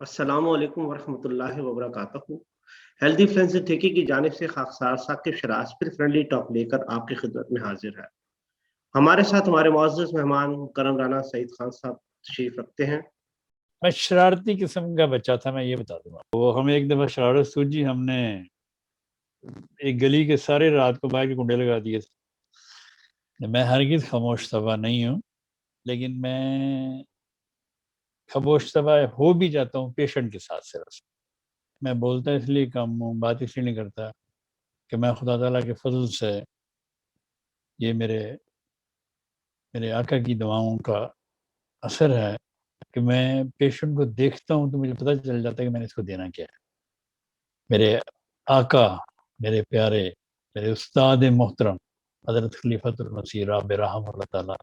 السلام علیکم ورحمۃ اللہ وبرکاتہ۔ ہیلدی فرینڈز ٹھیکے کی جانب سے خاکسار ثاقب شراز پھر فرینڈلی ٹاک لے کر آپ کی خدمت میں حاضر ہے۔ ہمارے ساتھ ہمارے معزز مہمان کرم رانا سعید خان صاحب تشریف رکھتے ہیں۔ میں شرارتی قسم کا بچہ تھا، میں یہ بتا دوں گا۔ وہ ہمیں ایک دفعہ شرارت سوچی، ہم نے ایک گلی کے سارے رات کو باہر کے کنڈے لگا دیے تھے۔ میں ہرگز خاموش طبع نہیں ہوں، لیکن میں خاموش طبع ہو بھی جاتا ہوں پیشنٹ کے ساتھ صرف۔ میں بولتا اس لیے کم ہوں، بات اس لیے نہیں کرتا کہ میں خدا تعالیٰ کے فضل سے یہ میرے آقا کی دعاؤں کا اثر ہے کہ میں پیشنٹ کو دیکھتا ہوں تو مجھے پتہ چل جاتا ہے کہ میں نے اس کو دینا کیا ہے۔ میرے آقا، میرے پیارے، میرے استاد محترم حضرت خلیفۃ المسیح رب رحم اللہ تعالیٰ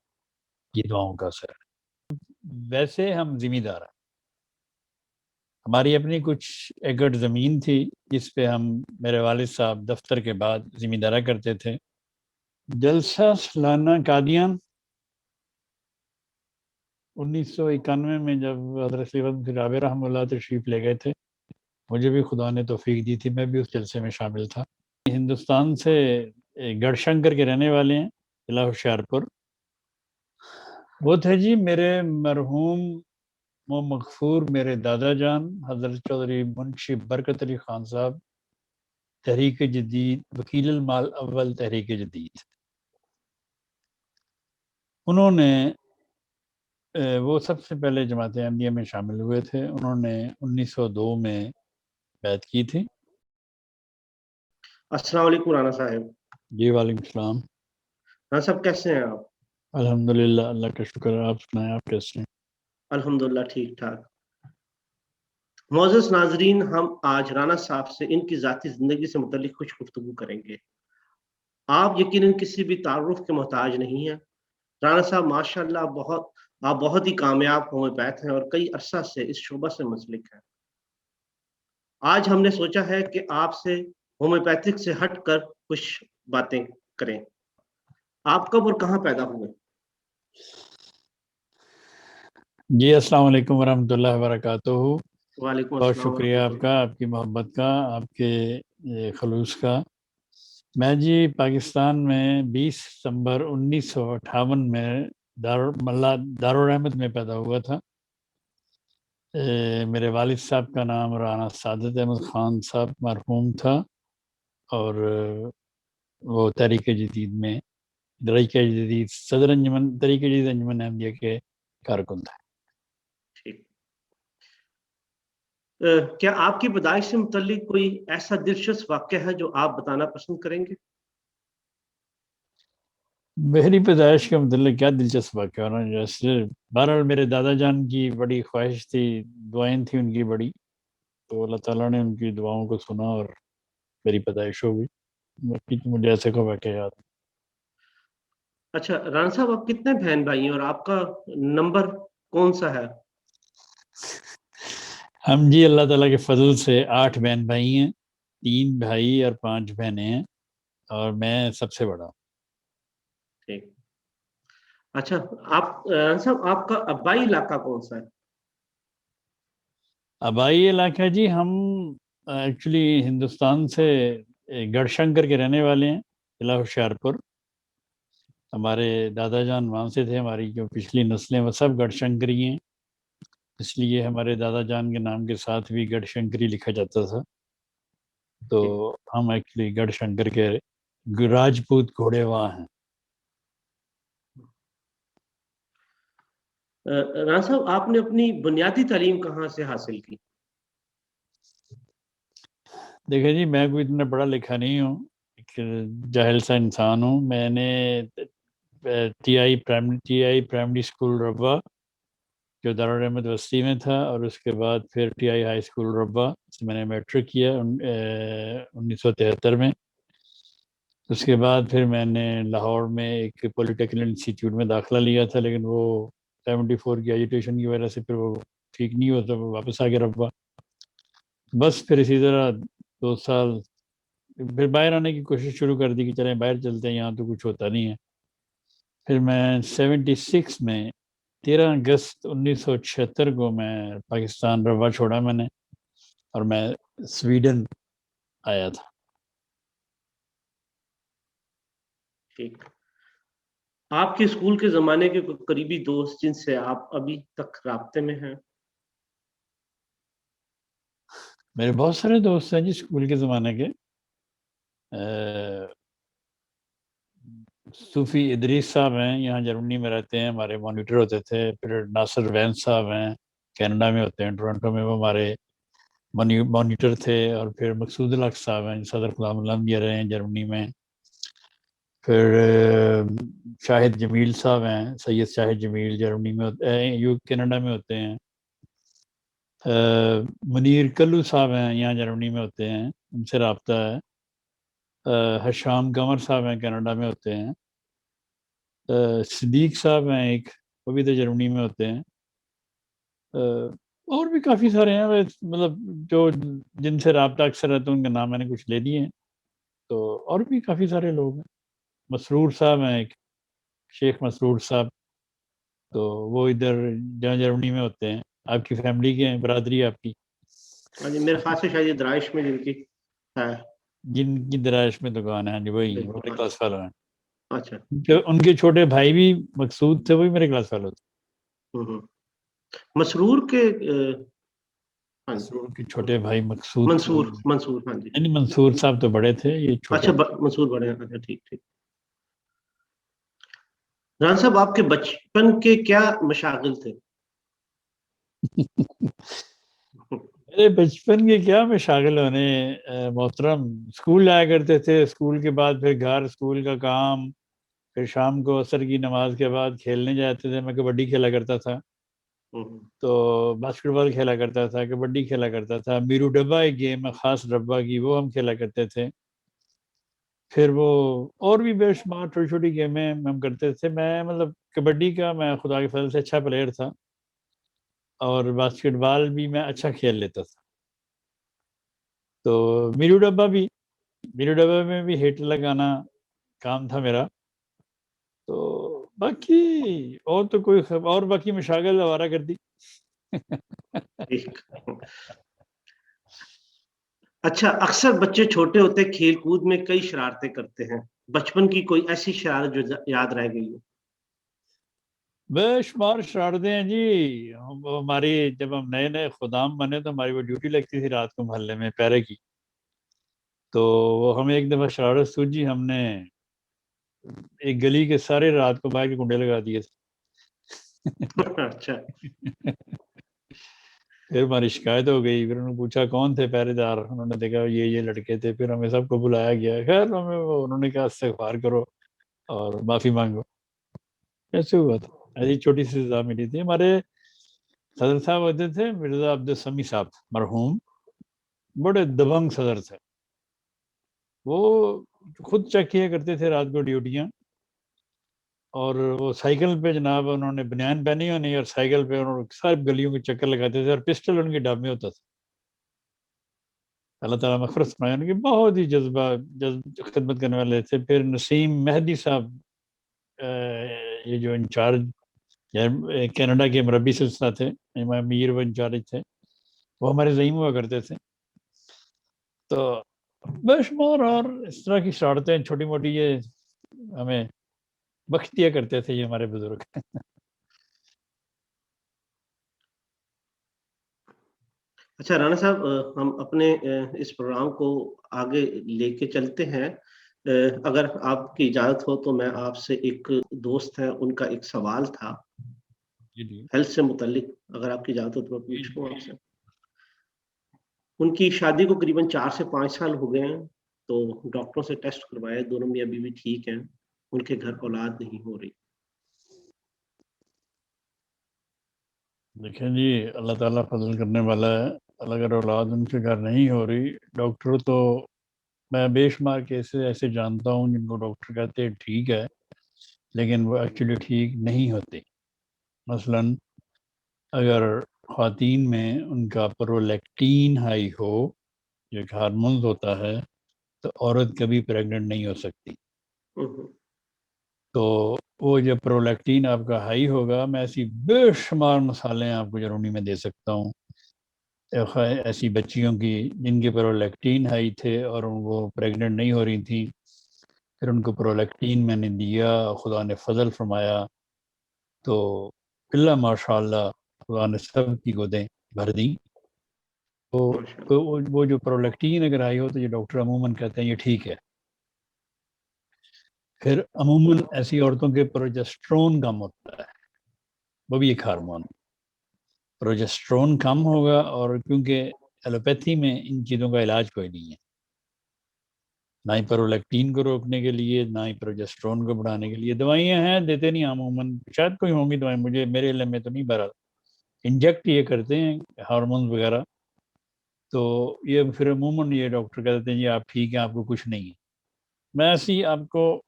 کی دعاؤں کا اثر ہے۔ ویسے ہم ذمہ دار ہیں، ہماری اپنی کچھ ایکڑ زمین تھی جس پہ ہم، میرے والد صاحب دفتر کے بعد ذمہ دارہ کرتے تھے۔ جلسہ سالانہ قادیان 1991 میں جب حضرت خلیفۃ رب رحم اللہ تشریف لے گئے تھے، مجھے بھی خدا نے توفیق دی تھی، میں بھی اس جلسے میں شامل تھا۔ ہندوستان سے گڑھ شنکر کے رہنے والے ہیں، ضلع ہوشیارپور۔ وہ تھے جی میرے مرحوم و مغفور میرے دادا جان حضرت چودھری منشی برکت علی خان صاحب، تحریک جدید، وکیل المال اول تحریک جدید۔ انہوں نے وہ سب سے پہلے جماعت احمدیہ میں شامل ہوئے تھے۔ انہوں نے 1902 میں بیعت کی تھی۔ السلام علیکم رانا صاحب۔ جی وعلیکم السلام۔ رانا صاحب کیسے ہیں آپ؟ الحمدللہ، اللہ کا شکر ہے۔ آپ سنائیں، آپ کیسے ہیں؟ الحمدللہ ٹھیک ٹھاک۔ معزز ناظرین، ہم آج رانا صاحب سے ان کی ذاتی زندگی سے متعلق کچھ گفتگو کریں گے۔ آپ یقیناً کسی بھی تعارف کے محتاج نہیں ہیں۔ رانا صاحب ماشاءاللہ آپ بہت ہی کامیاب ہومیوپیتھ ہیں اور کئی عرصہ سے اس شعبہ سے منسلک ہیں۔ آج ہم نے سوچا ہے کہ آپ سے ہومیوپیتھک سے ہٹ کر کچھ باتیں کریں۔ آپ کب اور کہاں پیدا ہوئے؟ جی السلام علیکم ورحمۃ اللہ وبرکاتہ۔ وعلیکم بہت السلام شکریہ ورحمۃ آپ اللہ۔ کا، آپ کی محبت کا، آپ کے خلوص کا۔ میں جی پاکستان میں 20 ستمبر 1958 میں دارالرحمت میں پیدا ہوا تھا۔ میرے والد صاحب کا نام رانا سعادت احمد خان صاحب مرحوم تھا، اور وہ تحریک جدید میں تحریک جدید صدر انجمن تحریک جدید انجمن احمدیہ کے کارکن تھے۔ ٹھیک۔ کیا آپ کی پیدائش سے متعلق کوئی ایسا دلچسپ واقعہ ہے جو آپ بتانا پسند کریں گے؟ میری پیدائش کے متعلق کیا دلچسپ واقعہ ہونا، جیسے بہرحال میرے دادا جان کی بڑی خواہش تھی، دعائیں تھیں ان کی بڑی، تو اللہ تعالیٰ نے ان کی دعاؤں کو سنا اور میری پیدائش ہو گئی۔ باقی تو مجھے ایسے کا واقعہ یاد ہے۔ اچھا رانا صاحب، آپ کتنے بہن بھائی ہیں اور آپ کا نمبر کون سا ہے؟ ہم جی اللہ تعالیٰ کے فضل سے 8 بہن بھائی ہیں، 3 بھائی اور 5 بہنیں ہیں، اور میں سب سے بڑا ہوں۔ ٹھیک۔ اچھا رانا صاحب، آپ کا آبائی علاقہ کون سا ہے؟ آبائی علاقہ جی، ہم ایکچولی ہندوستان سے گڑھ شنکر کے رہنے والے ہیں، ضلع ہوشیارپور۔ ہمارے دادا جان وہاں سے تھے، ہماری جو پچھلی نسلیں وہ سب گڑھ شنکری ہیں، اس لیے ہمارے دادا جان کے نام کے ساتھ بھی گڑھ شنکری لکھا جاتا تھا۔ تو ہم ایکچولی گڑھ شنکر کے راجپوت گھوڑے وہاں ہیں۔ رانا صاحب، آپ نے اپنی بنیادی تعلیم کہاں سے حاصل کی؟ دیکھیں جی، میں کوئی اتنا پڑھا لکھا نہیں ہوں، ایک جاہل سا انسان ہوں۔ میں نے ٹی آئی پرائمری اسکول ربا جو دارالرحمت وسطی میں تھا، اور اس کے بعد پھر ٹی آئی ہائی اسکول ربا سے میں نے میٹرک کیا 1973 میں۔ اس کے بعد پھر میں نے لاہور میں ایک پولیٹیکنل انسٹیٹیوٹ میں داخلہ لیا تھا، لیکن وہ 74 کی ایجوٹیشن کی وجہ سے پھر وہ ٹھیک نہیں ہوا، تو واپس آ گیا ربا۔ بس پھر اسی طرح 2 سال پھر باہر آنے کی کوشش شروع کر دی کہ چلیں باہر چلتے ہیں، یہاں تو کچھ ہوتا نہیں ہے۔ پھر میں 76 میں 13 اگست 1976 کو میں پاکستان روا چھوڑا میں نے، اور میں سویڈن آیا تھا۔ ٹھیک، آپ کے اسکول کے زمانے کے کوئی قریبی دوست جن سے آپ ابھی تک رابطے میں ہیں؟ میرے بہت سارے دوست ہیں جی اسکول کے زمانے کے۔ صوفی ادریس صاحب ہیں، یہاں جرمنی میں رہتے ہیں، ہمارے مانیٹر ہوتے تھے۔ پھر ناصر وین صاحب ہیں، کینیڈا میں ہوتے ہیں، ٹورنٹو میں، وہ ہمارے مانیٹر تھے۔ اور پھر مقصود الحق صاحب ہیں، صدر غلام علم بھی رہے ہیں جرمنی میں۔ پھر شاہد جمیل صاحب ہیں، سید شاہد جمیل، جرمنی میں ہوتے ہیں، کینیڈا میں ہوتے ہیں۔ منیر کلو صاحب ہیں، یہاں جرمنی میں ہوتے ہیں، ان سے رابطہ ہے۔ حشام قمر صاحب ہیں، کینیڈا میں ہوتے ہیں۔ صدیق صاحب ہیں ایک، وہ بھی تو جرمنی میں ہوتے ہیں۔ اور بھی کافی سارے ہیں، مطلب جو جن سے رابطہ اکثر رہتا ہے، ان کے نام میں نے کچھ لے دیے ہیں۔ تو اور بھی کافی سارے لوگ ہیں۔ مسرور صاحب ہیں ایک، شیخ مسرور صاحب، تو وہ ادھر جہاں جرمنی میں ہوتے ہیں۔ آپ کی فیملی کے ہیں، برادری آپ کی؟ ہاں جی، میرے خیال سے شاید یہ درائش میں جن کی ہے، جن کی درائش میں دکان ہے، جی وہی بالکل، میرے ہاں کلاس فیلو ہیں۔ اچھا۔ ان کے چھوٹے بھائی بھی مقصود تھے، وہی میرے کلاس فیلو تھے۔ مسرور کے ہاں جی، مسرور کے چھوٹے بھائی مقصود تھے، منصور ہاں جی، یعنی منصور صاحب تو بڑے تھے، یہ چھوٹے اچھا منصور بڑے ہیں، اچھا ٹھیک ٹھیک۔ ران صاحب، آپ کے بچپن کے کیا مشاغل تھے؟ میرے بچپن کے کیا مشاغل ہونے محترم، اسکول جایا کرتے تھے، اسکول کے بعد پھر گھر، اسکول کا کام، پھر شام کو عصر کی نماز کے بعد کھیلنے جاتے تھے۔ میں کبڈی کھیلا کرتا تھا، تو باسکٹ بال کھیلا کرتا تھا، کبڈی کھیلا کرتا تھا۔ میرو ڈبہ ایک گیم ہے خاص ڈبہ کی، وہ ہم کھیلا کرتے تھے۔ پھر وہ اور بھی بے شمار چھوٹی چھوٹی گیمیں ہم کرتے تھے۔ میں مطلب کبڈی کا میں خدا کے فضل سے اچھا پلیئر تھا، اور باسکٹ بال بھی میں اچھا کھیل لیتا تھا۔ تو میرو ڈبہ میں بھی ہٹ لگانا کام تھا میرا۔ تو باقی اور تو کوئی اور باقی مشاغل آوارہ کردی۔ اچھا، اکثر بچے چھوٹے ہوتے کھیل کود میں کئی شرارتیں کرتے ہیں، بچپن کی کوئی ایسی شرارت جو یاد رہ گئی ہو؟ بے شمار شرارتیں ہیں جی۔ ہماری جب ہم نئے نئے خدام بنے تو ہماری وہ ڈیوٹی لگتی تھی رات کو محلے میں پیرے کی۔ تو ہمیں ایک دفعہ شرارت سوجی، ہم نے ایک گلی کے سارے رات کو باہر کے کنڈے لگا دیے تھے۔ اچھا، پھر ہماری شکایت ہو گئی، پھر انہوں نے پوچھا کون تھے پہرے دار، انہوں نے دیکھا یہ لڑکے تھے۔ پھر ہمیں سب کو بلایا گیا، خیر ہمیں انہوں نے کہا استغفار کرو اور معافی مانگو۔ ایسے ہوا تھا، ایسی چھوٹی سی سزا ملی تھی۔ ہمارے صدر صاحب ہوتے تھے مرزا عبدالسمی صاحب مرحوم، بڑے دبنگ صدر تھے۔ وہ خود چیک کیا کرتے تھے رات کو ڈیوٹیاں، اور وہ سائیکل پہ جناب انہوں نے بنیان پہنی ہونی، اور سائیکل پہ انہوں نے ساری گلیوں کے چکر لگاتے تھے، اور پسٹل ان کے ڈب میں ہوتا تھا۔ اللہ تعالیٰ مغفرت فرمائے، ان کے بہت ہی جذبہ خدمت کرنے والے تھے۔ پھر نسیم مہدی صاحب، یہ جو انچارج کینیڈا کے مربی سلسلہ تھے، امیر وہ انچارج تھے، وہ ہمارے زعیم ہوا کرتے تھے۔ تو بے شمار اور اس طرح کی شرارتیں چھوٹی موٹی یہ ہمیں بخش دیا کرتے تھے یہ ہمارے بزرگ۔ اچھا رانا صاحب، ہم اپنے اس پروگرام کو آگے لے کے چلتے ہیں۔ اگر آپ کی اجازت ہو تو میں آپ سے ایک دوست ہے ان کا ایک سوال تھا ہیلتھ سے متعلق، اگر آپ کی اجازت ہو تو میں پوچھوں آپ سے۔ ان کی شادی کو قریباً 4 سے 5 سال ہو گئے ہیں، تو ڈاکٹروں سے ٹیسٹ کروائے، دونوں میاں بیوی ٹھیک ہیں، ان کے گھر اولاد نہیں ہو رہی۔ دیکھیں جی، اللہ تعالیٰ فضل کرنے والا ہے۔ اگر اولاد ان کے گھر نہیں ہو رہی، ڈاکٹر تو میں بے شمار کیسز ایسے جانتا ہوں جن کو ڈاکٹر کہتے ہیں ٹھیک ہے، لیکن وہ ایکچولی ٹھیک نہیں ہوتے۔ مثلاً اگر خواتین میں ان کا پرولیکٹین ہائی ہو، جو ایک ہارمونز ہوتا ہے، تو عورت کبھی پریگننٹ نہیں ہو سکتی۔ تو وہ جب پرولیکٹین آپ کا ہائی ہوگا، میں ایسی بے شمار مثالیں آپ کو جرونی میں دے سکتا ہوں ایسی بچیوں کی جن کے پرولیکٹین ہائی تھے اور وہ پریگننٹ نہیں ہو رہی تھیں، پھر ان کو پرولیکٹین میں نے دیا، خدا نے فضل فرمایا تو اللہ ماشاء اللہ خدا نے سب کی گودیں بھر دی. تو وہ جو پرولیکٹین اگر آئی ہو تو یہ ڈاکٹر عموماً کہتے ہیں یہ ٹھیک ہے. پھر عموماً ایسی عورتوں کے پروجسٹرون کم ہوتا ہے، وہ بھی ایک ہارمون. پروجسٹرون کم ہوگا، اور کیونکہ ایلوپیتھی میں ان چیزوں کا علاج کوئی نہیں ہے، نہ ہی پرولیکٹین کو روکنے کے لیے، نہ ہی پروجسٹرون کو بڑھانے کے لیے. دوائیاں ہیں، دیتے نہیں عموماً، شاید کوئی ہوں گی دوائیں، میرے علم میں تو نہیں، بہرحال انجیکٹ یہ کرتے ہیں ہارمونز وغیرہ. تو یہ پھر عموماً یہ ڈاکٹر کہتے ہیں جی آپ ٹھیک ہیں، آپ کو کچھ نہیں ہے. میں ایسی آپ کو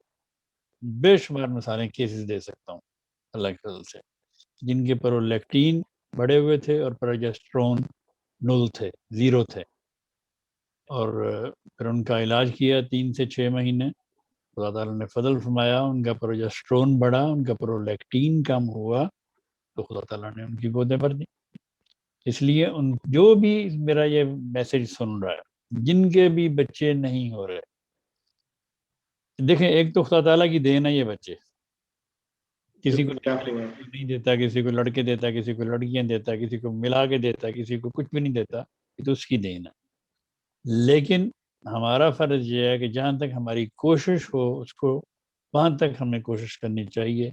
بے شمار مثالیں کیسز دے سکتا ہوں اللہ کے فضل سے، جن کے پرولیکٹین بڑھے ہوئے تھے اور پروجسٹرون نل تھے، زیرو تھے، اور پھر ان کا علاج کیا 3 سے 6 مہینے. خدا تعالیٰ نے فضل فرمایا، ان کا پروجسٹرون بڑھا، ان کا پرولیکٹین کم ہوا، تو خدا تعالیٰ نے ان کی گودیں بھر دی. اس لیے جو بھی میرا یہ میسج سن رہا ہے، جن کے بھی بچے نہیں ہو رہے، دیکھیں ایک تو خدا تعالیٰ کی دین ہے یہ بچے، کسی کو نہیں دیتا، کسی کو لڑکے دیتا، کسی کو لڑکیاں دیتا، کسی کو ملا کے دیتا، کسی کو کچھ بھی نہیں دیتا، یہ تو اس کی دین ہے. لیکن ہمارا فرض یہ ہے کہ جہاں تک ہماری کوشش ہو اس کو وہاں تک ہمیں کوشش کرنی چاہیے.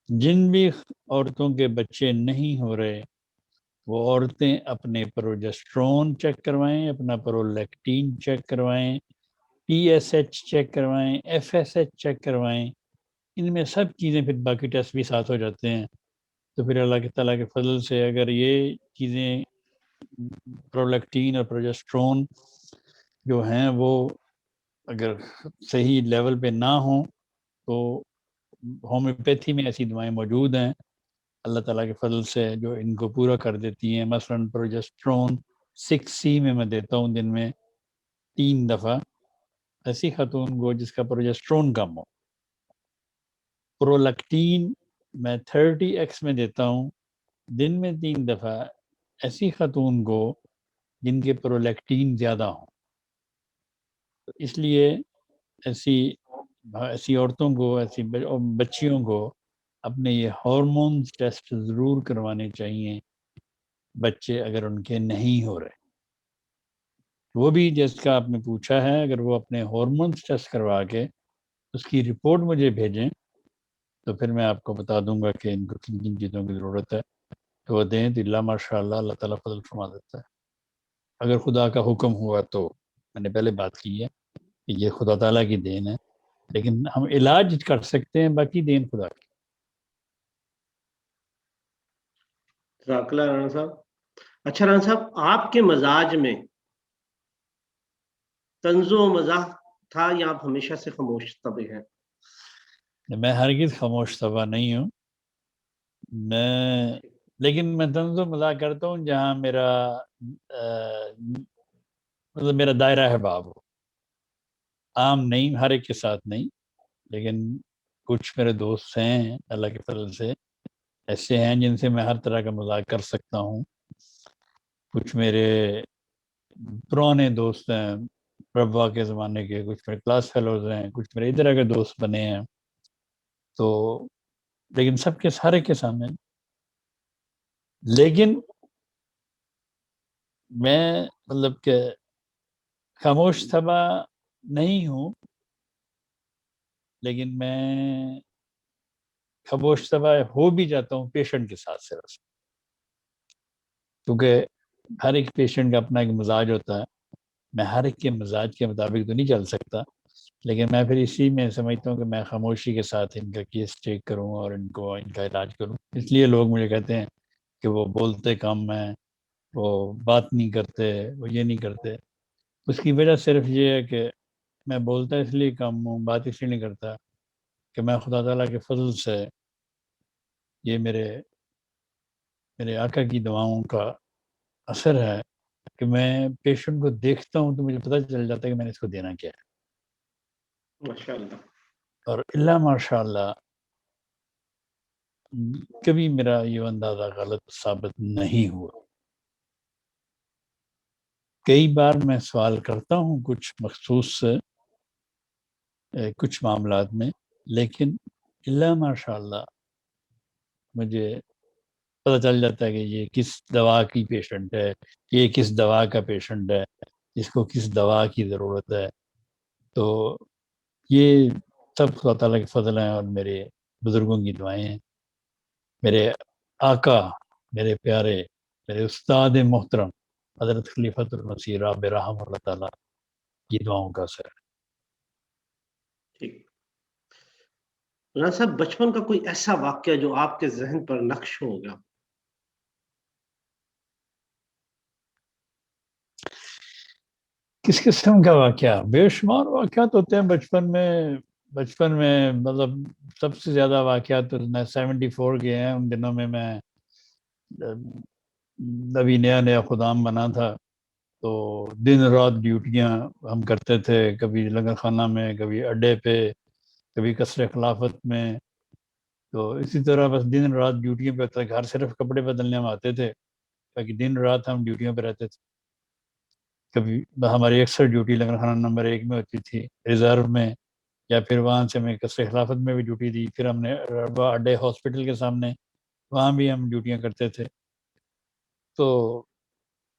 جن بھی عورتوں کے بچے نہیں ہو رہے وہ عورتیں اپنے پروجسٹرون چیک کروائیں، اپنا پرولیکٹین چیک کروائیں، پی ایس ایچ چیک کروائیں، ایف ایس ایچ چیک کروائیں. ان میں سب چیزیں پھر باقی ٹیسٹ بھی ساتھ ہو جاتے ہیں. تو پھر اللہ تعالیٰ کے فضل سے اگر یہ چیزیں پرولیکٹین اور پروجسٹرون جو ہیں وہ اگر صحیح لیول پہ نہ ہوں تو ہومیوپیتھی میں ایسی دوائیں موجود ہیں اللہ تعالیٰ کے فضل سے جو ان کو پورا کر دیتی ہیں. مثلاً پروجسٹرون 6C میں دیتا ہوں دن میں 3 دفعہ ایسی خاتون کو جس کا پروجسٹرون کم ہو. پرولیکٹین میں 30X میں دیتا ہوں دن میں 3 دفعہ ایسی خاتون کو جن کے پرولیکٹین زیادہ ہوں. اس لیے ایسی عورتوں کو، ایسی بچیوں کو اپنے یہ ہارمونز ٹیسٹ ضرور کروانے چاہیے بچے اگر ان کے نہیں ہو رہے. وہ بھی جس کا آپ نے پوچھا ہے، اگر وہ اپنے ہارمونز ٹیسٹ کروا کے اس کی رپورٹ مجھے بھیجیں تو پھر میں آپ کو بتا دوں گا کہ ان کو کن کن چیزوں کی ضرورت ہے، تو وہ دیں تو اللہ ماشاء اللہ اللہ تعالیٰ فضل فرما دیتا ہے. اگر خدا کا حکم ہوا تو میں نے پہلے بات کی ہے کہ یہ خدا تعالیٰ کی دین ہے، لیکن ہم علاج کر سکتے ہیں، باقی دین خدا کی. جزاک اللہ رانا صاحب. اچھا رانا صاحب، آپ کے مزاج میں طنز و مزاح تھا یا آپ ہمیشہ سے خاموش طبع ہیں؟ میں ہرگز خاموش طبع نہیں ہوں، لیکن میں طنز و مزاح کرتا ہوں جہاں میرا دائرہ احباب ہو. عام نہیں، ہر ایک کے ساتھ نہیں، لیکن کچھ میرے دوست ہیں اللہ کے فضل سے ایسے ہیں جن سے میں ہر طرح کا مذاق کر سکتا ہوں. کچھ میرے پرانے دوست ہیں ربا کے زمانے کے، کچھ میرے کلاس فیلوز ہیں، کچھ میرے ادھر کے دوست بنے ہیں، تو لیکن سب کے سارے کے سامنے. لیکن میں مطلب کہ خاموش طبع نہیں ہوں، لیکن میں خاموش طبع ہو بھی جاتا ہوں پیشنٹ کے ساتھ صرف، کیونکہ ہر ایک پیشنٹ کا اپنا ایک مزاج ہوتا ہے. میں ہر ایک کے مزاج کے مطابق تو نہیں چل سکتا، لیکن میں پھر اسی میں سمجھتا ہوں کہ میں خاموشی کے ساتھ ان کا کیس چیک کروں اور ان کا علاج کروں. اس لیے لوگ مجھے کہتے ہیں کہ وہ بولتے کم ہیں، وہ بات نہیں کرتے، وہ یہ نہیں کرتے. اس کی وجہ صرف یہ ہے کہ میں بولتا اس لیے کم ہوں، بات اس لیے نہیں کرتا کہ میں خدا تعالیٰ کے فضل سے یہ میرے آقا کی دعاؤں کا اثر ہے کہ میں پیشنٹ کو دیکھتا ہوں تو مجھے پتہ چل جاتا ہے کہ میں نے اس کو دینا کیا ہے. ماشاء اللہ. اور اللہ ماشاء اللہ کبھی میرا یہ اندازہ غلط ثابت نہیں ہوا. کئی بار میں سوال کرتا ہوں کچھ مخصوص کچھ معاملات میں، لیکن اللہ ماشاء اللہ مجھے پتہ چل جاتا ہے کہ یہ کس دوا کی پیشنٹ ہے، یہ کس دوا کا پیشنٹ ہے، اس کو کس دوا کی ضرورت ہے. تو یہ سب خدا تعالیٰ کے فضل ہیں اور میرے بزرگوں کی دعائیں ہیں. میرے آقا، میرے پیارے، میرے استاد محترم حضرت خلیفۃ المسیح رب رحم اللہ تعالیٰ کی دعاؤں کا اثر ہے. ٹھیک. رانا صاحب، بچپن کا کوئی ایسا واقعہ جو آپ کے ذہن پر نقش ہو گیا؟ کس قسم کا واقعہ؟ بے شمار واقعات ہوتے ہیں بچپن میں. مطلب سب سے زیادہ واقعات 74 کے ہیں. ان دنوں میں ابھی نیا خدام بنا تھا، تو دن رات ڈیوٹیاں ہم کرتے تھے، کبھی لنگر خانہ میں، کبھی اڈے پہ، کبھی قصر خلافت میں. تو اسی طرح بس دن رات ڈیوٹیوں پہ ہوتا. گھر صرف کپڑے بدلنے ہم آتے تھے، تاکہ دن رات ہم ڈیوٹیوں پہ رہتے تھے. کبھی ہماری اکثر ڈیوٹی لنگر خانہ نمبر 1 میں ہوتی تھی، ریزرو میں، یا پھر وہاں سے ہمیں قصر خلافت میں بھی ڈیوٹی دی. پھر ہم نے اڈے ہاسپٹل کے سامنے، وہاں بھی ہم ڈیوٹیاں کرتے تھے. تو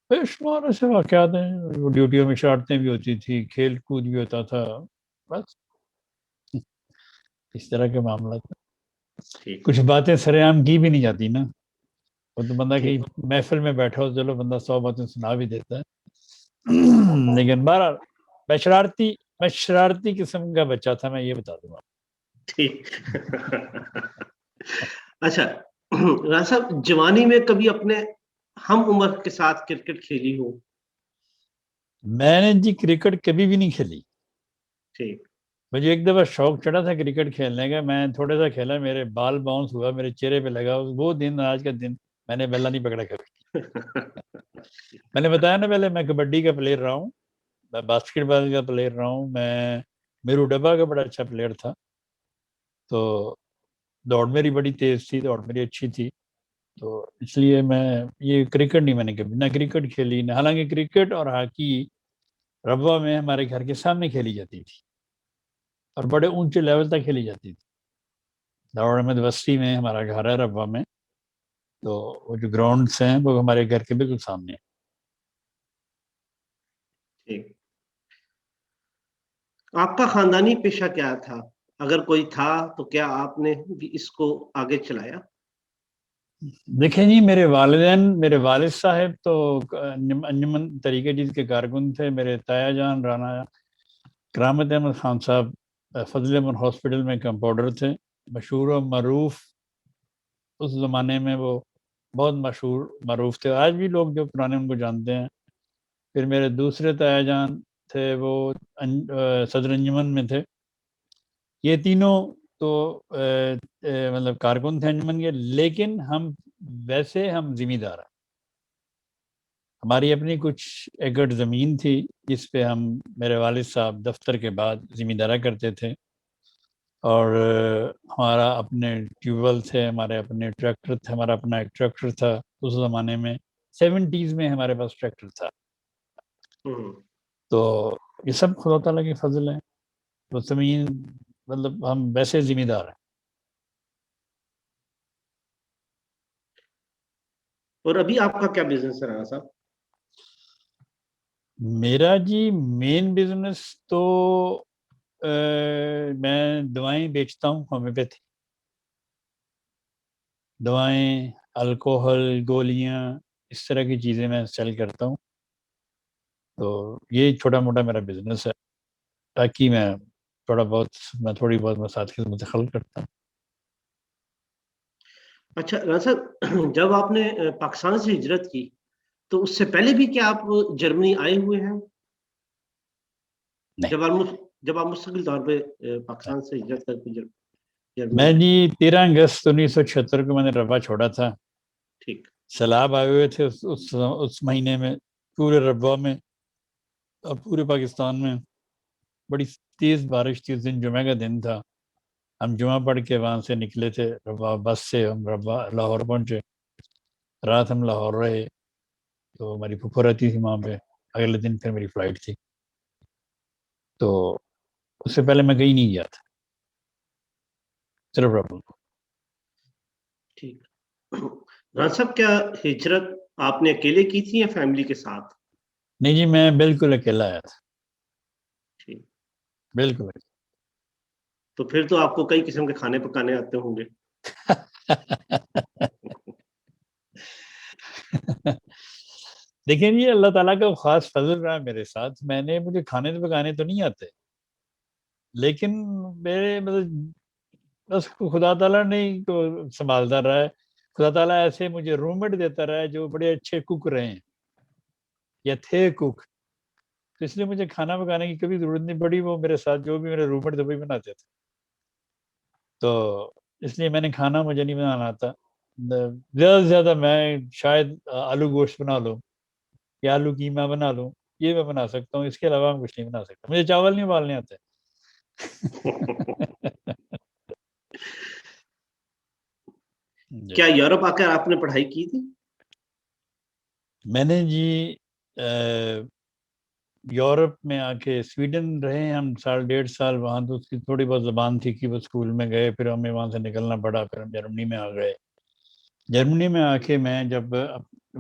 بے شمار ایسے واقعات ہیں. وہ ڈیوٹیوں میں شرارتیں بھی ہوتی تھی، کھیل کود بھی ہوتا تھا. بس اس طرح کے معاملات. کچھ باتیں سر عام کی بھی نہیں جاتی نا. وہ تو بندہ کہیں محفل میں بیٹھا ہو، چلو بندہ 100 باتیں سنا بھی دیتا ہے. لیکن بہرحال میں شرارتی قسم کا بچہ تھا، میں یہ بتا دوں گا. ٹھیک. اچھا رانا صاحب، جوانی میں کبھی اپنے ہم عمر کے ساتھ کرکٹ کھیلی ہو؟ میں نے جی کرکٹ کبھی بھی نہیں کھیلی. ٹھیک. مجھے ایک دفعہ شوق چڑھا تھا کرکٹ کھیلنے کا. میں تھوڑا سا کھیلا، میرے بال باؤنس ہوا، میرے چہرے پہ لگا. وہ دن آج کا دن میں نے بلا نہیں پکڑا کبھی. میں نے بتایا نا پہلے، میں کبڈی کا پلیئر رہا ہوں، میں باسکٹ بال کا پلیئر رہا ہوں، میں میرو ڈبا کا بڑا اچھا پلیئر تھا. تو دوڑ میری بڑی تیز تھی، دوڑ میری اچھی تھی. تو اس لیے میں یہ کرکٹ نہیں، میں نے کبھی نہ کرکٹ کھیلی نہ. حالانکہ کرکٹ اور ہاکی ربوہ میں ہمارے گھر کے سامنے کھیلی جاتی تھی، اور بڑے اونچے لیول تک کھیلی جاتی تھی. داڑ احمد بستی میں ہمارا گھر ہے ربوہ میں. تو وہ جو گراؤنڈس ہیں وہ ہمارے گھر کے بالکل سامنے ہیں. ٹھیک. آپ کا خاندانی پیشہ کیا تھا؟ اگر کوئی تھا تو کیا آپ نے بھی اس کو آگے چلایا؟ دیکھیں جی، میرے والد صاحب تو انجمن طریقہ جیت کے کارکن تھے. میرے تایا جان رانا کرامت احمد خان صاحب فضل احمد ہاسپٹل میں کمپاؤنڈر تھے، مشہور و معروف. اس زمانے میں وہ بہت مشہور معروف تھے. آج بھی لوگ جو پرانے ان کو جانتے ہیں. پھر میرے دوسرے تایا جان تھے، وہ صدر انجمن میں تھے. یہ تینوں تو مطلب کارکن تھے انجمن کے. لیکن ویسے ہم ذمہ دار ہیں. ہماری اپنی کچھ ایکڑ زمین تھی جس پہ میرے والد صاحب دفتر کے بعد ذمہ دارہ کرتے تھے. اور ہمارا اپنے ٹیوب ویل تھے، ہمارے اپنے ٹریکٹر تھے. ہمارا اپنا ایک ٹریکٹر تھا اس زمانے میں، 70s میں ہمارے پاس ٹریکٹر تھا. تو یہ سب خدا تعالیٰ کے فضل ہیں. تو زمین مطلب ہم ویسے ذمہ دار ہیں. اور ابھی آپ کا کیا بزنس ہے رانا صاحب؟ میرا جی مین بزنس تو میں دوائیں بیچتا ہوں، ہومیوپیتھی دوائیں، الکوہل، گولیاں، اس طرح کی چیزیں میں سیل کرتا ہوں. تو یہ چھوٹا موٹا میرا بزنس ہے، تاکہ میں تھوڑی بہت مساعد خدمت خلق کرتا ہوں. اچھا رانا صاحب، جب آپ نے پاکستان سے ہجرت کی تو اس سے پہلے بھی کیا آپ جرمنی آئے ہوئے ہیں؟ جب آپ مستقل طور پہ پاکستان سے ہجرت کر کے میں جی 13 اگست 1976 کو میں نے ربوہ چھوڑا تھا. ٹھیک. سیلاب آئے ہوئے تھے اس مہینے میں پورے ربوہ میں اور پورے پاکستان میں. بڑی تیز بارش تھی. اس دن جمعہ کا دن تھا. ہم جمعہ پڑھ کے وہاں سے نکلے تھے بس سے، ہم لاہور پہنچے، رات ہم لاہور رہے، تو ہماری پھپھو رہتی تھی وہاں پہ، اگلے دن پھر میری فلائٹ تھی، تو اس سے پہلے میں کہیں نہیں گیا تھا، صرف رب کو۔ ٹھیک، رانا صاحب کیا ہجرت آپ نے اکیلے کی تھی یا فیملی کے ساتھ؟ نہیں جی، میں بالکل اکیلا آیا تھا، ٹھیک، بالکل تو پھر تو آپ کو کئی قسم کے کھانے پکانے آتے ہوں گے۔ دیکھیں جی، اللہ تعالیٰ کا خاص فضل رہا میرے ساتھ، مجھے کھانے پکانے تو نہیں آتے، لیکن میرے بس خدا تعالیٰ نے تو سنبھالتا رہا ہے، خدا تعالیٰ ایسے مجھے روم میٹ دیتا رہا ہے جو بڑے اچھے کوک رہے ہیں یا تھے کوک، تو اس لیے مجھے کھانا پکانے کی کبھی ضرورت نہیں پڑی، وہ میرے ساتھ جو بھی میرے روم میٹ تھے وہی بناتے تھے، تو اس لیے میں نے کھانا مجھے نہیں بنانا آتا، زیادہ سے زیادہ میں شاید آلو گوشت بنا لوں یا آلو قیمہ بنا لوں، یہ میں بنا سکتا ہوں، اس کے علاوہ کچھ نہیں بنا سکتا، مجھے چاول نہیں ابالنے آتے۔ کیا یورپ آ کر آپ نے پڑھائی کی تھی؟ میں نے جی یورپ میں آ کے سویڈن رہے ہم 1.5 سال، وہاں تو اس کی تھوڑی بہت زبان تھی کہ وہ اسکول میں گئے، پھر ہمیں وہاں سے نکلنا پڑا، پھر ہم جرمنی میں آ گئے۔ جرمنی میں آ کے میں جب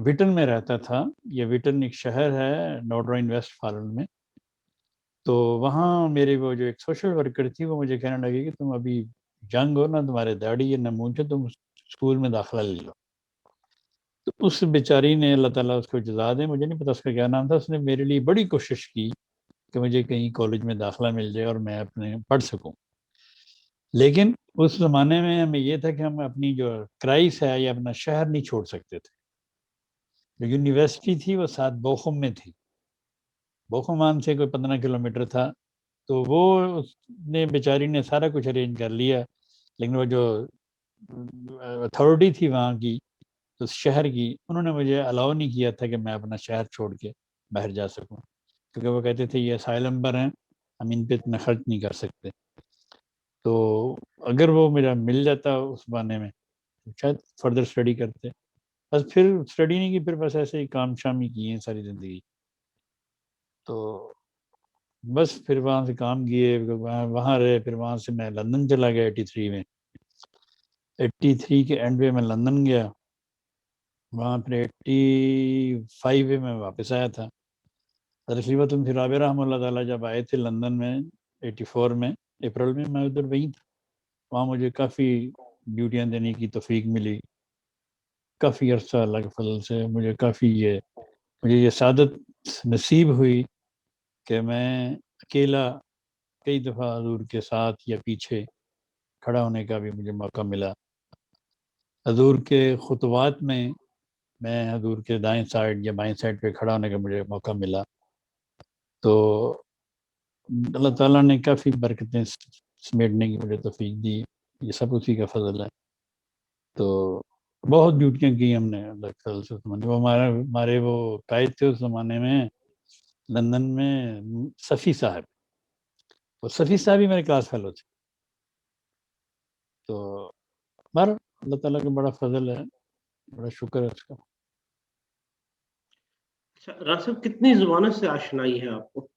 ویٹن میں رہتا تھا، یہ ویٹن ایک شہر ہے نورتھ رائن ویسٹ فالن میں، تو وہاں میرے وہ جو ایک سوشل ورکر تھی وہ مجھے کہنے لگی کہ تم ابھی جنگ ہو نا، تمہارے ڈیڈی یہ نمونچ ہے، تم اسکول میں داخلہ لے لو۔ تو اس بیچاری نے، اللہ تعالیٰ اس کو جزا دے، مجھے نہیں پتا اس کا کیا نام تھا، اس نے میرے لیے بڑی کوشش کی کہ مجھے کہیں کالج میں داخلہ مل جائے اور میں اپنے پڑھ سکوں، لیکن اس زمانے میں ہمیں یہ تھا کہ ہم اپنی جو کرائس ہے یا اپنا شہر نہیں چھوڑ سکتے تھے۔ جو یونیورسٹی تھی وہ ساتھ بوخم میں تھی، بوخمان سے کوئی 15 کلومیٹر تھا، تو وہ اس نے بیچاری نے سارا کچھ ارینج کر لیا، لیکن وہ جو اتھارٹی تھی وہاں کی، تو شہر کی، انہوں نے مجھے الاؤ نہیں کیا تھا کہ میں اپنا شہر چھوڑ کے باہر جا سکوں، کیونکہ وہ کہتے تھے یہ اسائلم پر ہیں، ہم ان پہ اتنا خرچ نہیں کر سکتے، تو اگر وہ میرا مل جاتا اس بانے میں شاید فردر اسٹڈی کرتے، بس پھر اسٹڈی نہیں کی، پھر بس ایسے ہی کام شام ہی کیے ہیں ساری زندگی، تو بس پھر وہاں سے کام کیے، وہاں رہے، پھر وہاں سے میں لندن چلا گیا 83 میں، 83 کے اینڈ پہ میں لندن گیا، وہاں پھر 85 میں واپس آیا تھا۔ رفیبۃ پھر رابع رحمہ اللہ تعالیٰ جب آئے تھے لندن میں 84 میں اپریل میں ادھر وہیں تھا، وہاں مجھے کافی ڈیوٹیاں دینے کی توفیق ملی، کافی عرصہ اللہ کے فضل سے مجھے یہ سعادت نصیب ہوئی کہ میں اکیلا کئی دفعہ حضور کے ساتھ یا پیچھے کھڑا ہونے کا بھی مجھے موقع ملا، حضور کے خطوات میں حضور کے دائیں سائڈ یا بائیں سائڈ پہ کھڑا ہونے کا مجھے موقع ملا، تو اللہ تعالیٰ نے کافی برکتیں سمیٹنے کی مجھے توفیق دی، یہ سب اسی کا فضل ہے، تو بہت ڈیوٹیاں کی ہم نے اللہ کے فضل سے، وہ ہمارے وہ قائد تھے اس زمانے میں لندن میں، صفی صاحب، وہ صفی صاحب ہی میرے کلاس فیلو تھے، تو اللہ تعالیٰ کا بڑا فضل ہے، بڑا شکر ہے اس کا۔ اچھا رانا صاحب، کتنی زبانوں سے آشنائی ہے آپ کو؟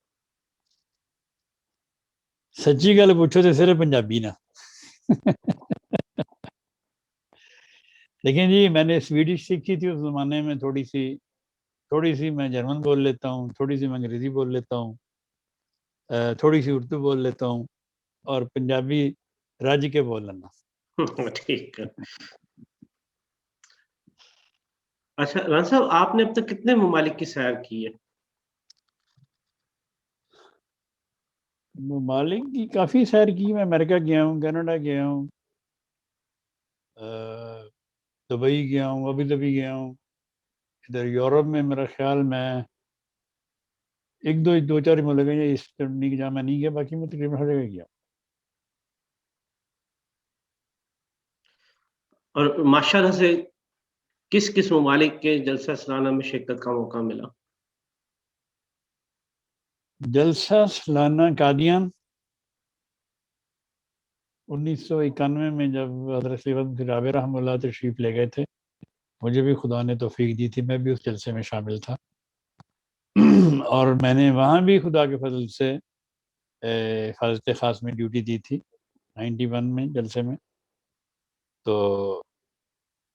سچی گل پوچھو تو صرف پنجابی نا، لیکن جی میں نے سویڈش سیکھی تھی اس زمانے میں، تھوڑی سی میں جرمن بول لیتا ہوں، تھوڑی سی میں انگریزی بول لیتا ہوں، تھوڑی سی اردو بول لیتا ہوں، اور پنجابی راج کے بول لینا۔ ٹھیک ہے۔ اچھا رانا صاحب، آپ نے اب تک کتنے ممالک کی سیر کی ہے؟ ممالک کی کافی سیر کی، میں امریکہ گیا ہوں، کینیڈا گیا ہوں، دبئی گیا ہوں، ابو ظبی گیا ہوں، ادھر یورپ میں میرا خیال میں دو چار ملک ہیں، اس جرمنی کی جہاں میں نہیں گیا، باقی میں تقریباً ہر جگہ گیا۔ اور ماشاء اللہ سے کس ممالک کے جلسہ سالانہ میں شرکت کا موقع ملا؟ جلسہ سالانہ قادیان، 1991 میں جب حضرت خلیفۃ رابع رحمہ اللہ تشریف لے گئے تھے، مجھے بھی خدا نے توفیق دی تھی، میں بھی اس جلسے میں شامل تھا اور میں نے وہاں بھی خدا کے فضل سے حفاظت خاص میں ڈیوٹی دی تھی 91 میں جلسے میں. تو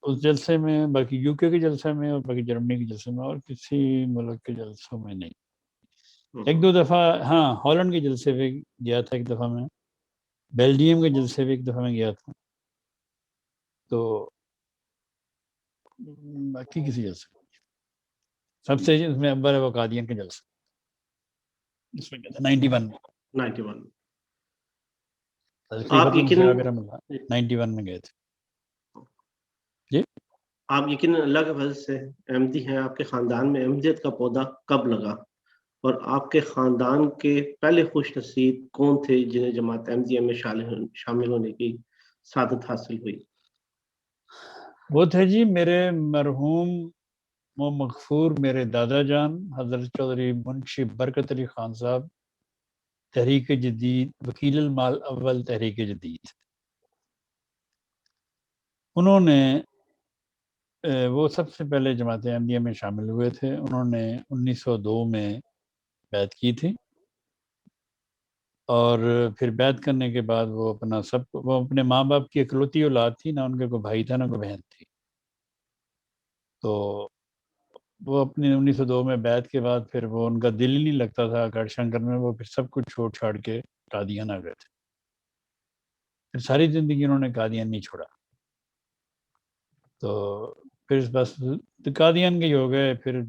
اس جلسے میں، باقی یو کے کے جلسے میں اور باقی جرمنی کے جلسے میں، اور کسی ملک کے جلسوں میں نہیں. ایک دو دفعہ ہاں ہالینڈ کے جلسے پہ گیا تھا، ایک دفعہ میں بیلجیم کے جلسے پہ ایک دفعہ میں گیا تھا. تو باقی کسی جلسے سب سے اس میں اکبر ہے وہ قادیان کے جلسہ، اس میں گیا تھا 91 میں. 91 خلیفۃ المسیح رابع رحمہ اللہ 91 میں گئے تھے. جی آپ یقیناً اللہ کے فضل سے احمدی ہیں. آپ کے خاندان میں احمدیت کا پودا کب لگا، اور آپ کے خاندان کے پہلے خوش نصیب کون تھے جنہیں جماعت احمدیہ میں شامل ہونے کی سعادت حاصل ہوئی؟ وہ تھے جی میرے مرحوم و مغفور میرے دادا جان حضرت چودھری منشی برکت علی خان صاحب، تحریک جدید، وکیل المال اول تحریک جدید. انہوں نے وہ سب سے پہلے جماعت احمدیہ میں شامل ہوئے تھے. انہوں نے 1902 میں بیعت کی تھی، اور پھر بیعت کرنے کے بعد وہ اپنے ماں باپ کی اکلوتی اولاد تھی، نہ ان کے کوئی بھائی تھا نہ کوئی بہن تھی. تو وہ اپنی 1902 میں بیعت کے بعد پھر وہ ان کا دل ہی نہیں لگتا تھا گڑھ شنکر میں، وہ پھر سب کچھ چھوڑ چھاڑ کے قادیان آ گئے تھے. پھر ساری زندگی انہوں نے قادیان نہیں چھوڑا. تو پھر بس قادیان کے ہی ہو گئے، پھر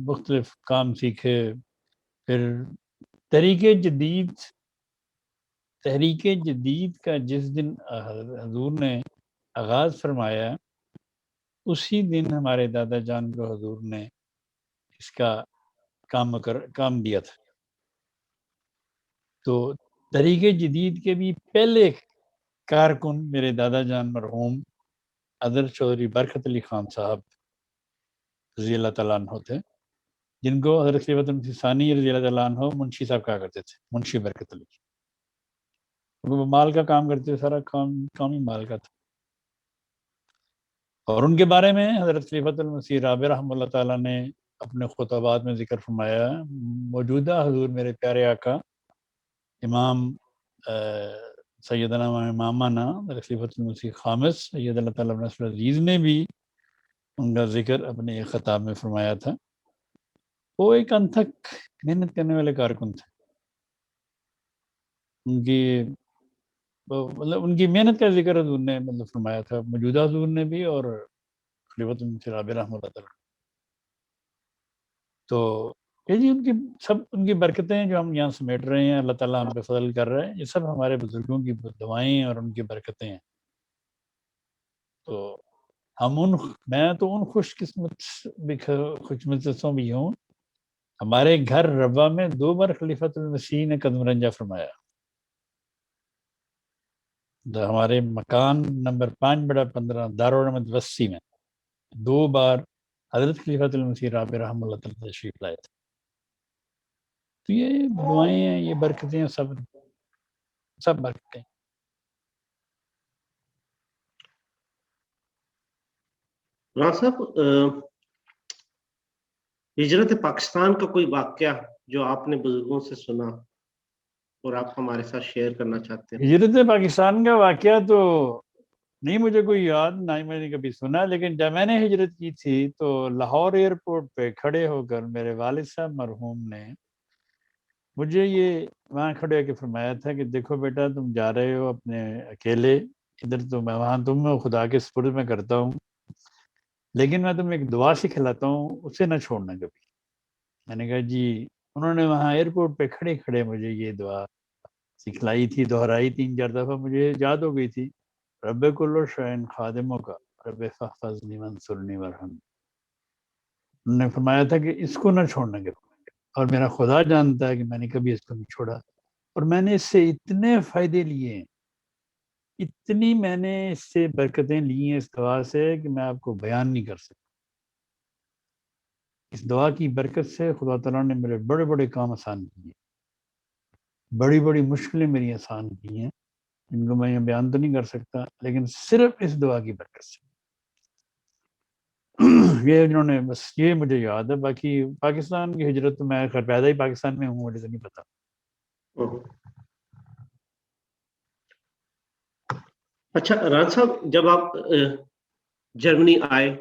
مختلف کام سیکھے. پھر تحریک جدید کا جس دن حضور نے آغاز فرمایا، اسی دن ہمارے دادا جان کو حضور نے اس کا کام دیا تھا. تو تحریک جدید کے بھی پہلے کارکن میرے دادا جان مرحوم حضرت چودھری برکت علی خان صاحب رضی اللہ تعالیٰ عنہ تھے، جن کو حضرت خلیفۃ المسیح ثانی رضی اللہ تعالیٰ عنہ منشی صاحب کہا کرتے تھے، منشی برکت علی. وہ مال کا کام کرتے تھے، سارا کام ہی مال کا تھا. اور ان کے بارے میں حضرت خلیفۃ المسیح رابع رحمہ اللہ تعالیٰ نے اپنے خطبات میں ذکر فرمایا. موجودہ حضور میرے پیارے آقا امام سیدنا امامنا حضرت خلیفۃ المسیح خامس سید اللہ تعالیٰ نصر العزیز نے بھی ان کا ذکر اپنے ایک خطاب میں فرمایا تھا. وہ ایک انتھک محنت کرنے والے کارکن تھے. ان کی محنت کا ذکر حضور نے فرمایا تھا، موجودہ حضور نے بھی اور خلیفۃ المسیح رابع رحمہ اللہ تعالیٰ. تو یہ جی ان کی برکتیں جو ہم یہاں سمیٹ رہے ہیں، اللہ تعالیٰ ہم پہ فضل کر رہے ہیں، یہ سب ہمارے بزرگوں کی دعائیں اور ان کی برکتیں ہیں. تو میں تو ان خوش قسمتوں بھی ہوں. ہمارے گھر ربا میں 2 بار خلیفۃ المسیح نے قدم رنجہ فرمایا. ہمارے مکان نمبر 5/15 دارالعلوم وسطی میں 2 بار حضرت خلیفۃ المسیح رابع رحمہ اللہ تعالیٰ تشریف لائے تھے. تو یہ دعائیں ہیں، یہ برکتیں ہیں، سب برکتیں. رانا صاحب، ہجرت پاکستان کا کوئی واقعہ جو آپ نے بزرگوں سے سنا اور آپ ہمارے ساتھ شیئر کرنا چاہتے ہیں؟ ہجرت پاکستان کا واقعہ تو نہیں مجھے کوئی یاد، نہ ہی میں نے کبھی سنا. لیکن جب میں نے ہجرت کی تھی تو لاہور ایئرپورٹ پہ کھڑے ہو کر میرے والد صاحب مرحوم نے مجھے یہ وہاں کھڑے ہو کے فرمایا تھا کہ دیکھو بیٹا، تم جا رہے ہو اپنے اکیلے ادھر، تو میں وہاں تم خدا کے سپرد میں کرتا ہوں، لیکن میں تمہیں ایک دعا سکھلاتا ہوں، اسے نہ چھوڑنا کبھی. میں نے کہا جی. انہوں نے وہاں ایئرپورٹ پہ کھڑے کھڑے مجھے یہ دعا سکھلائی تھی، دہرائی 3-4 دفعہ، مجھے یاد ہو گئی تھی. رب کل شعین خادموں کا رب فحفظنی وانصرنی ورحمنی. انہوں نے فرمایا تھا کہ اس کو نہ چھوڑنا کبھی، اور میرا خدا جانتا ہے کہ میں نے کبھی اس کو نہیں چھوڑا. اور میں نے اس سے اتنے فائدے لیے ہیں، اتنی میں نے اس سے برکتیں لی ہیں اس دعا سے کہ میں آپ کو بیان نہیں کر سکتا. اس دعا کی برکت سے خدا تعالیٰ نے میرے بڑے بڑے کام آسان کیے، بڑی بڑی مشکلیں میری آسان کی ہیں. جن کو میں یہ بیان تو نہیں کر سکتا، لیکن صرف اس دعا کی برکت سے یہ جنہوں نے، بس یہ مجھے یاد ہے. باقی پاکستان کی ہجرت تو میں خیر پیدا ہی پاکستان میں ہوں، مجھے تو نہیں پتا. اچھا ران صاحب، جب آپ جرمنی آئے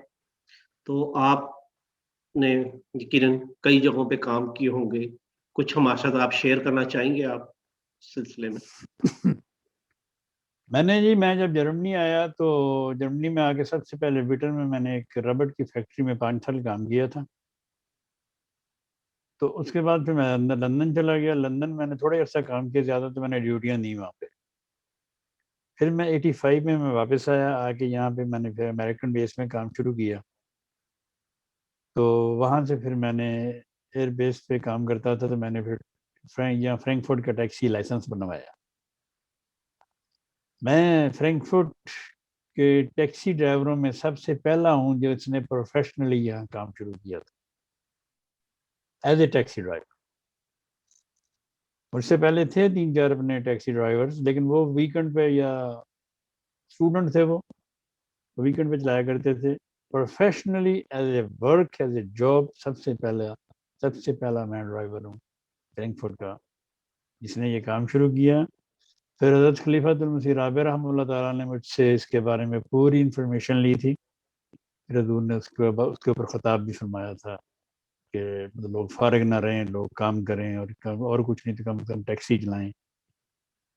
تو آپ نے یقیناً کئی جگہوں پہ کام کیے ہوں گے، کچھ ہمارے ساتھ آپ شیئر کرنا چاہیں گے آپ اس سلسلے میں؟ میں جب جرمنی آیا تو جرمنی میں آ کے سب سے پہلے وٹن میں نے ایک ربڑ کی فیکٹری میں 5 سال کام کیا تھا. تو اس کے بعد پھر میں لندن چلا گیا. لندن میں نے تھوڑے عرصہ کام کیا، زیادہ تو میں نے ڈیوٹیاں دی وہاں پہ. پھر میں 85 میں واپس آیا، آ کے یہاں پہ میں نے پھر امریکن بیس میں کام شروع کیا. تو وہاں سے پھر میں نے ایئر بیس پہ کام کرتا تھا، تو میں نے پھر یہاں فرینکفرٹ کا ٹیکسی لائسنس بنوایا. میں فرینکفرٹ کے ٹیکسی ڈرائیوروں میں سب سے پہلا ہوں جو اس نے پروفیشنلی یہاں کام شروع کیا تھا ایز اے ٹیکسی ڈرائیور. مجھ سے پہلے تھے 3-4 اپنے ٹیکسی ڈرائیورز، لیکن وہ ویکنڈ پہ یا اسٹوڈنٹ تھے، وہ ویکنڈ پہ چلایا کرتے تھے. Professionally as a work, as a job, سب سے پہلا میں ڈرائیور ہوں فرینکفرٹ کا جس نے یہ کام شروع کیا. پھر حضرت خلیفۃ المسیح رابع رحمہ اللہ تعالیٰ نے مجھ سے اس کے بارے میں پوری انفارمیشن لی تھی. پھر حضور نے اس کے اوپر خطاب بھی فرمایا تھا کہ لوگ فارغ نہ رہیں، لوگ کام کریں، اور کچھ نہیں تو کم از کم ٹیکسی چلائیں.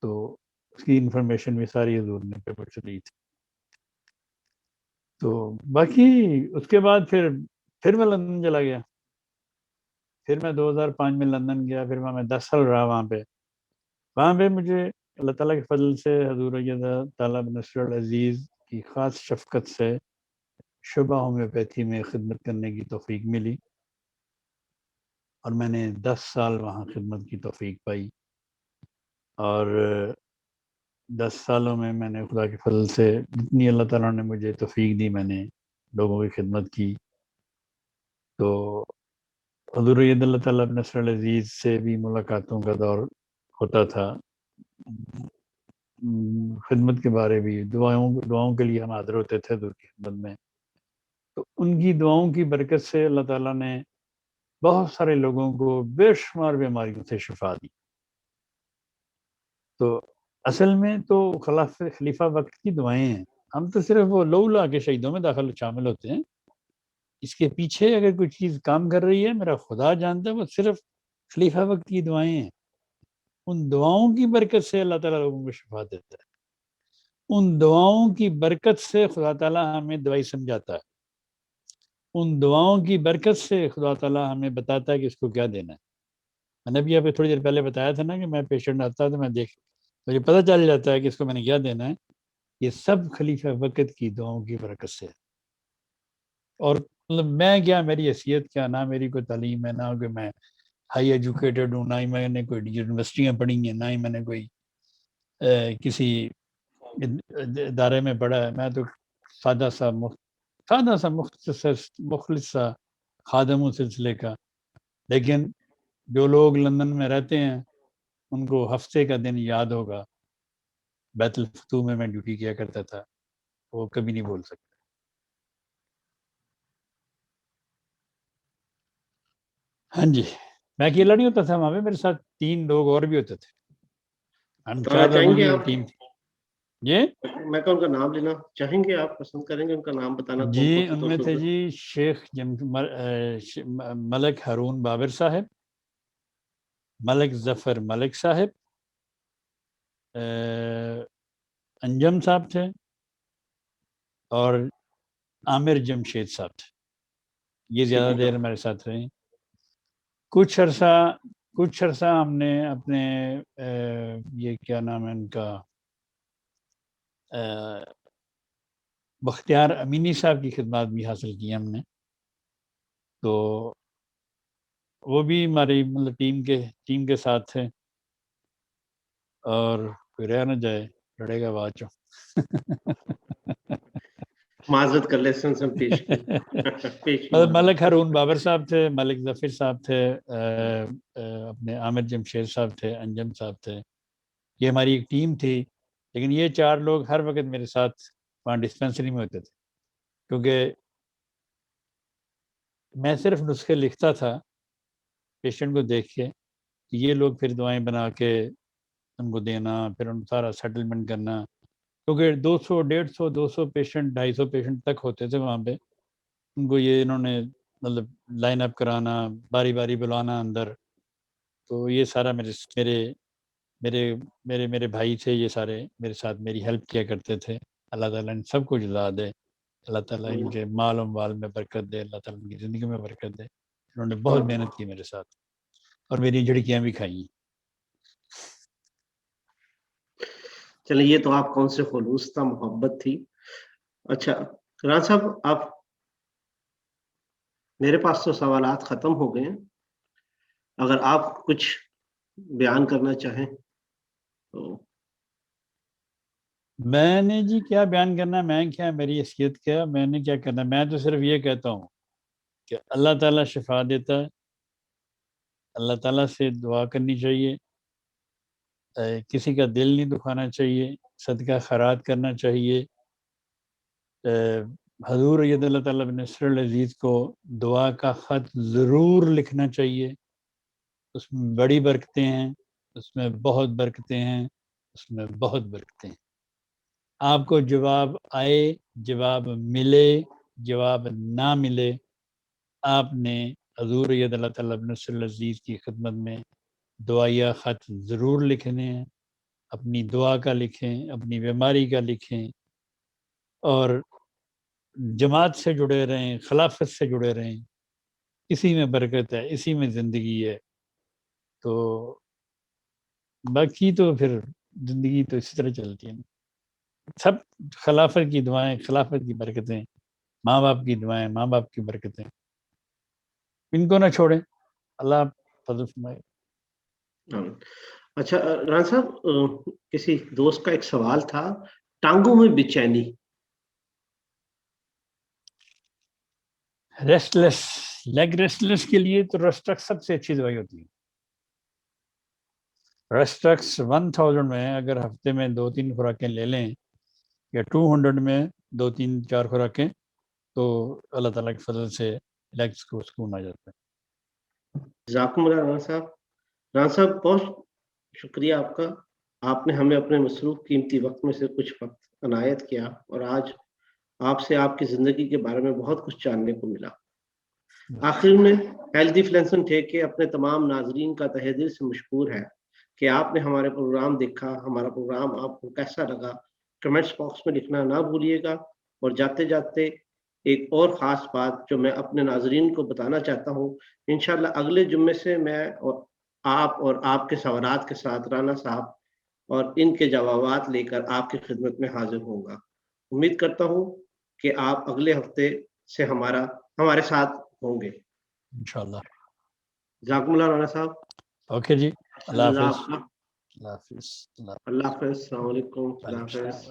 تو اس کی انفارمیشن بھی ساری حضور نے پیپر سے لی تھی. تو باقی اس کے بعد پھر میں لندن چلا گیا. پھر میں 2005 میں لندن گیا. پھر میں 10 سال رہا وہاں پہ مجھے اللہ تعالیٰ کے فضل سے حضور تعالیٰ بن نصر العزیز کی خاص شفقت سے شعبہ ہومیوپیتھی میں خدمت کرنے کی توفیق ملی، اور میں نے 10 سال وہاں خدمت کی توفیق پائی. اور 10 سالوں میں نے خدا کے فضل سے جتنی اللہ تعالیٰ نے مجھے توفیق دی، میں نے لوگوں کی خدمت کی. تو حضور اللہ تعالیٰ بن نصر العزیز سے بھی ملاقاتوں کا دور ہوتا تھا، خدمت کے بارے بھی، دعاؤں کے لیے ہم حاضر ہوتے تھے حضور کی خدمت میں. تو ان کی دعاؤں کی برکت سے اللہ تعالیٰ نے بہت سارے لوگوں کو بے شمار بیماریوں سے شفا دی. تو اصل میں تو خلیفہ وقت کی دعائیں ہیں. ہم تو صرف وہ لولا کے شہیدوں میں شامل ہوتے ہیں. اس کے پیچھے اگر کوئی چیز کام کر رہی ہے میرا خدا جانتا ہے، وہ صرف خلیفہ وقت کی دعائیں ہیں. ان دعاؤں کی برکت سے اللہ تعالیٰ لوگوں کو شفا دیتا ہے. ان دعاؤں کی برکت سے خدا تعالیٰ ہمیں دوائی سمجھاتا ہے. ان دعاؤں کی برکت سے خدا تعالیٰ ہمیں بتاتا ہے کہ اس کو کیا دینا ہے. میں نے بھی آپ کو تھوڑی دیر پہلے بتایا تھا نا کہ میں پیشنٹ آتا تو مجھے پتہ چل جاتا ہے کہ اس کو میں نے کیا دینا ہے. یہ سب خلیفہ وقت کی دعاؤں کی برکت سے. اور مطلب میں کیا، میری حیثیت کیا، نہ میری کوئی تعلیم ہے، نہ کہ میں ہائی ایجوکیٹڈ ہوں، نہ ہی میں نے کوئی یونیورسٹیاں پڑھی ہیں، نہ ہی میں نے کوئی کسی ادارے میں پڑھا ہے. میں تو سادہ سا مخلص سا خادم ہوں سلسلے کا. لیکن جو لوگ لندن میں رہتے ہیں ان کو ہفتے کا دن یاد ہوگا بیت الفتوح میں ڈیوٹی کیا کرتا تھا، وہ کبھی نہیں بول سکتے. ہاں جی، میں اکیلا نہیں ہوتا تھا وہاں پہ، میرے ساتھ 3 لوگ اور بھی ہوتے تھے. ہم 4 لوگوں کی ٹیم تھی. جی میں ان کا نام لینا چاہیں گے؟ آپ پسند کریں گے ان کا نام بتانا؟ جی، ان میں تھے جی شیخ ملک ہارون بابر صاحب، ملک ظفر ملک صاحب، انجم صاحب تھے، اور عامر جمشید صاحب تھے. یہ زیادہ دیر ہمارے ساتھ رہے. کچھ عرصہ ہم نے اپنے یہ کیا نام ہے ان کا، بختیار امینی صاحب کی خدمات بھی حاصل کی ہم نے. تو وہ بھی ہماری مطلب ٹیم کے ساتھ تھے. اور کوئی رہ نہ جائے، لڑے گا بعد چوں. معذرت کر لیسن ملک ہارون بابر صاحب تھے، ملک ظفر صاحب تھے، اپنے عامر جمشید صاحب تھے، انجم صاحب تھے. یہ ہماری ایک ٹیم تھی لیکن یہ 4 لوگ ہر وقت میرے ساتھ وہاں ڈسپینسری میں ہوتے تھے، کیونکہ میں صرف نسخے لکھتا تھا پیشنٹ کو دیکھ کے، یہ لوگ پھر دعائیں بنا کے ان کو دینا، پھر ان سارا سیٹلمنٹ کرنا، کیونکہ 200 150 200 پیشنٹ 250 پیشنٹ تک ہوتے تھے وہاں پہ، ان کو یہ انہوں نے مطلب لائن اپ کرانا، باری باری بلانا اندر، تو یہ سارا میرے میرے میرے میرے بھائی تھے، یہ سارے میرے ساتھ میری ہیلپ کیا کرتے تھے۔ اللہ تعالیٰ ان سب کو جزا دے، اللہ تعالیٰ ان کے مال و مال میں برکت دے، اللہ تعالیٰ ان کی زندگی میں برکت دے، انہوں نے بہت محنت کی میرے ساتھ اور میری جھڑکیاں بھی کھائیں۔ چلیے یہ تو آپ کون سے خلوص تھا، محبت تھی۔ اچھا رانا صاحب، آپ میرے پاس تو سوالات ختم ہو گئے ہیں، اگر آپ کچھ بیان کرنا چاہیں تو۔ میں نے جی کیا بیان کرنا، میں کیا، میری حیثیت کیا، میں نے کیا کرنا، میں تو صرف یہ کہتا ہوں کہ اللہ تعالیٰ شفا دیتا ہے، اللہ تعالیٰ سے دعا کرنی چاہیے، کسی کا دل نہیں دکھانا چاہیے، صدقہ خیرات کرنا چاہیے، حضور سید اللہ تعالیٰ بن نصر العزیز کو دعا کا خط ضرور لکھنا چاہیے، اس میں بڑی برکتیں ہیں، اس میں بہت برکتیں ہیں، اس میں بہت برکتیں ہیں۔ آپ کو جواب آئے، جواب ملے، جواب نہ ملے، آپ نے حضور سید اللہ تعالیٰ بن نصر العزیز کی خدمت میں دعائیہ خط ضرور لکھنے ہیں، اپنی دعا کا لکھیں، اپنی بیماری کا لکھیں، اور جماعت سے جڑے رہیں، خلافت سے جڑے رہیں، اسی میں برکت ہے، اسی میں زندگی ہے۔ تو باقی تو پھر زندگی تو اسی طرح چلتی ہے، سب خلافت کی دعائیں، خلافت کی برکتیں، ماں باپ کی دعائیں، ماں باپ کی برکتیں، ان کو نہ چھوڑیں، اللہ فضل فرمائے۔ اچھا رانا صاحب، کسی دوست کا ایک سوال تھا، ٹانگوں میں بے-چینی، ریسٹلیس لیگ ریسٹلیس کے لیے تو ریسٹرکس سب سے اچھی دوائی ہوتی ہے۔ ریسٹرکس 1000 میں اگر ہفتے میں 2-3 خوراکیں لے لیں، یا 200 میں 2-3-4 خوراکیں، تو اللہ تعالیٰ کے فضل سے لیگس کو سکون آ جاتا ہے۔ جزاکم اللہ رانا صاحب۔ رانا صاحب بہت شکریہ آپ کا، آپ نے ہمیں اپنے مصروف قیمتی وقت میں سے کچھ وقت عنایت کیا، اور آج آپ سے آپ کی زندگی کے بارے میں بہت کچھ جاننے کو ملا۔ آخر میں ہیلتھی فلینسن ٹیک کے اپنے تمام ناظرین کا تہہ دل سے مشکور ہے کہ آپ نے ہمارے پروگرام دیکھا۔ ہمارا پروگرام آپ کو کیسا لگا کمنٹس باکس میں لکھنا نہ بھولیے گا، اور جاتے جاتے ایک اور خاص بات جو میں اپنے ناظرین کو بتانا چاہتا ہوں، انشاءاللہ اگلے جمعے سے میں اور آپ کے سوالات کے ساتھ رانا صاحب اور ان کے جوابات لے کر آپ کی خدمت میں حاضر ہوں گا۔ امید کرتا ہوں کہ آپ اگلے ہفتے سے ہمارے ساتھ ہوں گے انشاءاللہ۔ جزاکم اللہ رانا صاحب۔ اوکے جی، اللہ حافظ۔ اللہ اللہ حافظ۔ حافظ، السلام علیکم، اللہ حافظ۔